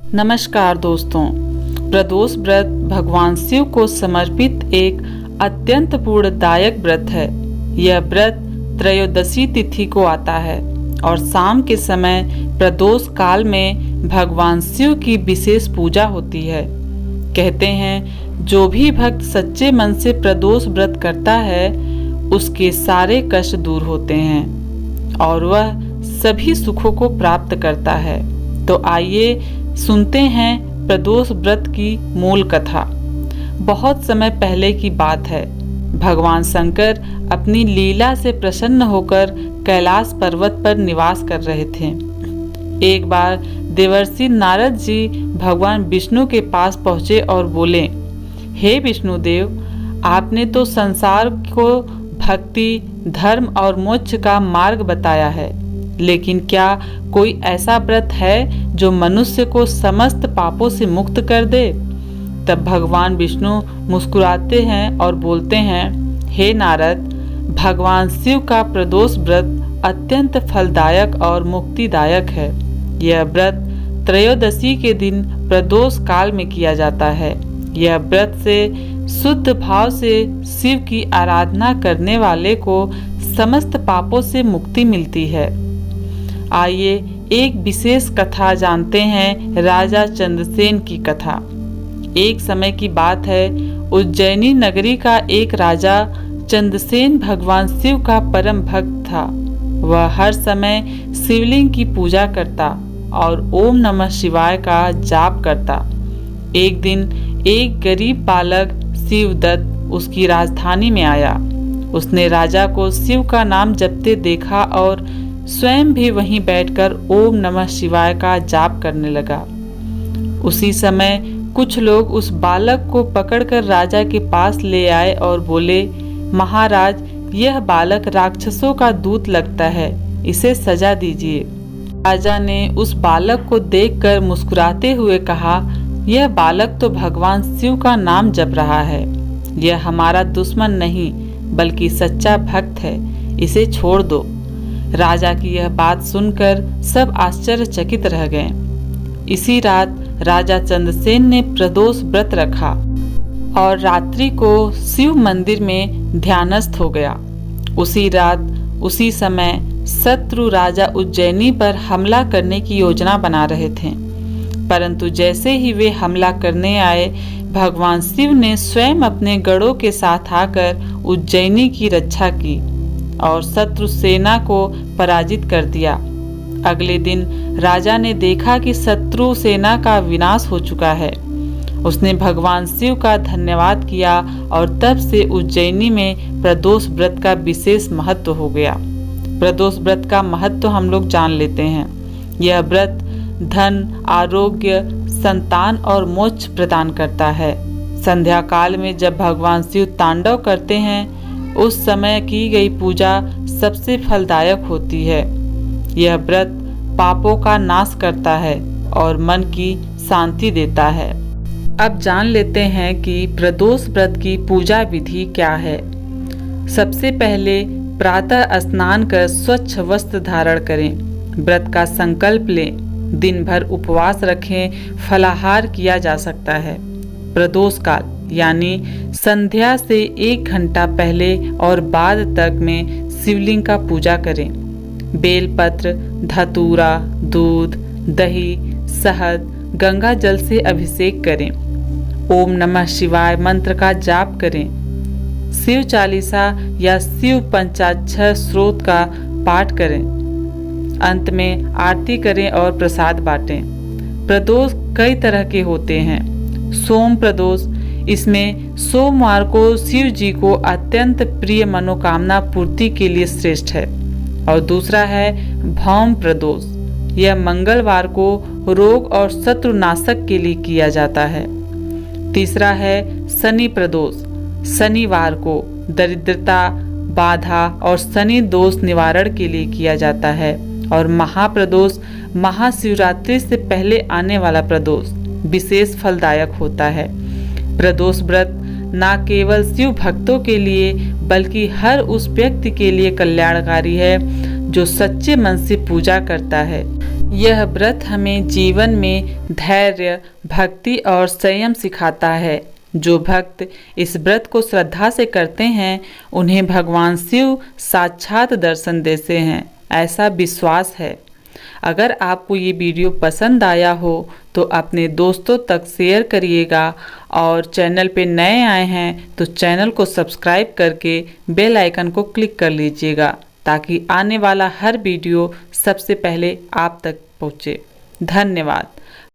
नमस्कार दोस्तों। प्रदोष व्रत भगवान शिव को समर्पित एक अत्यंत पुण्यदायक व्रत है। यह व्रत त्रयोदशी तिथि को आता है और शाम के समय प्रदोष काल में भगवान शिव की विशेष पूजा होती है। कहते हैं जो भी भक्त सच्चे मन से प्रदोष व्रत करता है उसके सारे कष्ट दूर होते हैं और वह सभी सुखों को प्राप्त करता है। तो आइए सुनते हैं प्रदोष व्रत की मूल कथा। बहुत समय पहले की बात है। भगवान शंकर अपनी लीला से प्रसन्न होकर कैलाश पर्वत पर निवास कर रहे थे। एक बार देवर्षि नारद जी भगवान विष्णु के पास पहुँचे और बोले, हे विष्णुदेव, आपने तो संसार को भक्ति, धर्म और मोक्ष का मार्ग बताया है, लेकिन क्या कोई ऐसा व्रत है जो मनुष्य को समस्त पापों से मुक्त कर दे? तब भगवान विष्णु मुस्कुराते हैं और बोलते हैं, हे नारद, भगवान शिव का प्रदोष व्रत अत्यंत फलदायक और मुक्तिदायक है। यह व्रत त्रयोदशी के दिन प्रदोष काल में किया जाता है। यह व्रत से शुद्ध भाव से शिव की आराधना करने वाले को समस्त पापों से मुक्ति मिलती है। आइए एक विशेष कथा जानते हैं, राजा चंद्रसेन की कथा। एक समय की बात है, उज्जैनी नगरी का एक राजा चंद्रसेन भगवान शिव का परम भक्त था। वह हर समय शिवलिंग की पूजा करता और ओम नमः शिवाय का जाप करता। एक दिन एक गरीब बालक शिवदत्त उसकी राजधानी में आया। उसने राजा को शिव का नाम जपते देखा और स्वयं भी वहीं बैठकर ओम नमः शिवाय का जाप करने लगा। उसी समय कुछ लोग उस बालक को पकड़कर राजा के पास ले आए और बोले, महाराज, यह बालक राक्षसों का दूत लगता है, इसे सजा दीजिए। राजा ने उस बालक को देखकर मुस्कुराते हुए कहा, यह बालक तो भगवान शिव का नाम जप रहा है। यह हमारा दुश्मन नहीं बल्कि सच्चा भक्त है, इसे छोड़ दो। राजा की यह बात सुनकर सब आश्चर्यचकित रह गए। इसी रात राजा चंद्रसेन ने प्रदोष व्रत रखा और रात्रि को शिव मंदिर में ध्यानस्थ हो गया। उसी रात उसी समय शत्रु राजा उज्जैनी पर हमला करने की योजना बना रहे थे, परंतु जैसे ही वे हमला करने आए, भगवान शिव ने स्वयं अपने गणों के साथ आकर उज्जैनी की रक्षा की और शत्रु सेना को पराजित कर दिया। अगले दिन राजा ने देखा कि शत्रु सेना का विनाश हो चुका है। उसने भगवान शिव का धन्यवाद किया और तब से उज्जैनी में प्रदोष व्रत का विशेष महत्व हो गया। प्रदोष व्रत का महत्व हम लोग जान लेते हैं। यह व्रत धन, आरोग्य, संतान और मोक्ष प्रदान करता है। संध्या काल में जब भगवान शिव तांडव करते हैं, उस समय की गई पूजा सबसे फलदायक होती है। यह व्रत पापों का नाश करता है और मन की शांति देता है। अब जान लेते हैं कि प्रदोष व्रत की पूजा विधि क्या है। सबसे पहले प्रातः स्नान कर स्वच्छ वस्त्र धारण करें, व्रत का संकल्प लें, दिन भर उपवास रखें, फलाहार किया जा सकता है। प्रदोष काल यानी संध्या से 1 घंटा पहले और बाद तक में शिवलिंग का पूजा करें। बेलपत्र, धतूरा, दूध, दही, शहद, गंगा जल से अभिषेक करें। ओम नमः शिवाय मंत्र का जाप करें। शिव चालीसा या शिव पंचाक्षर स्रोत का पाठ करें। अंत में आरती करें और प्रसाद बांटें। प्रदोष कई तरह के होते हैं। सोम प्रदोष, इसमें सोमवार को शिव जी को अत्यंत प्रिय मनोकामना पूर्ति के लिए श्रेष्ठ है। और दूसरा है भौम प्रदोष, यह मंगलवार को रोग और शत्रुनाशक के लिए किया जाता है। तीसरा है शनि प्रदोष, शनिवार को दरिद्रता, बाधा और शनि दोष निवारण के लिए किया जाता है। और महाप्रदोष, महाशिवरात्रि से पहले आने वाला प्रदोष विशेष फलदायक होता है। प्रदोष व्रत न केवल शिव भक्तों के लिए बल्कि हर उस व्यक्ति के लिए कल्याणकारी है जो सच्चे मन से पूजा करता है। यह व्रत हमें जीवन में धैर्य, भक्ति और संयम सिखाता है। जो भक्त इस व्रत को श्रद्धा से करते हैं उन्हें भगवान शिव साक्षात दर्शन देते हैं, ऐसा विश्वास है। अगर आपको ये वीडियो पसंद आया हो तो अपने दोस्तों तक शेयर करिएगा और चैनल पे नए आए हैं तो चैनल को सब्सक्राइब करके बेल आइकन को क्लिक कर लीजिएगा ताकि आने वाला हर वीडियो सबसे पहले आप तक पहुँचे। धन्यवाद।